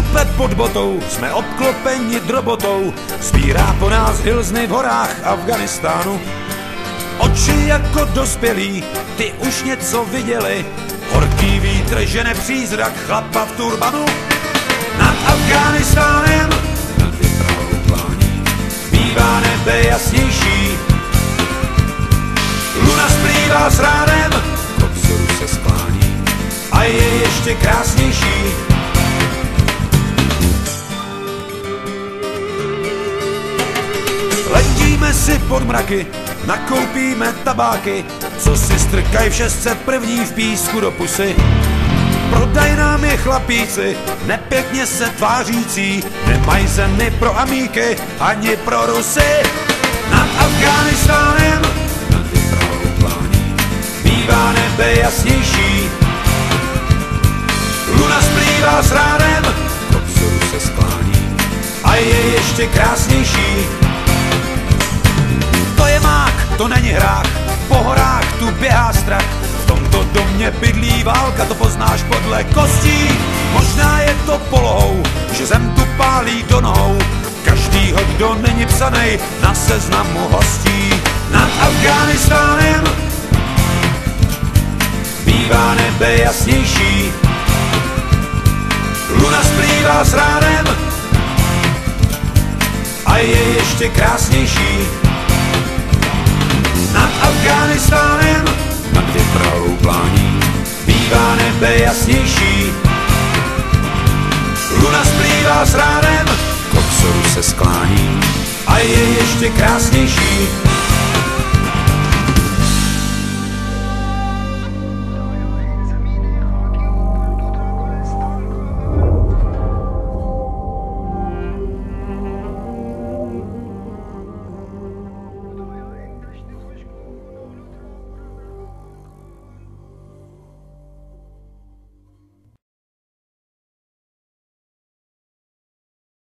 Šuple pod botou, jsme obklopeni drobotou, sbírá po nás hilzny v horách Afganistánu. Oči jako dospělí, ty už něco viděli, horký vítr žene přízrak chlapa v turbanu. Nad Afghánistánem, nad vyprahlou plání, bývá nebe jasnější. Luna splývá s ránem, k obzoru se sklání a je ještě krásnější. Letíme si pod mraky, nakoupíme tabáky, co si strkají v 601. v písku do pusy. Prodaj nám je chlapíci, nepěkně se tvářící, nemají zemi pro amíky ani pro Rusy. Nad Afghánistánem, nad vyprahlou plání, bývá nebe jasnější. Luna splývá s ránem, k obzoru se sklání a je ještě krásnější. To je mák, to není hrách, po horách tu běhá strach. V tomto domě bydlí válka, to poznáš podle kostí. Možná je to polohou, že zem tu pálí do nohou každýho, kdo není psanej na seznamu hostí. Nad Afghánistánem bývá nebe jasnější. Luna splývá s ránem a je ještě krásnější. Nad Afghánistánem, nad vyprahlou plání, bývá nebe jasnější. Luna splývá s ránem, k obzoru se sklání a je ještě krásnější.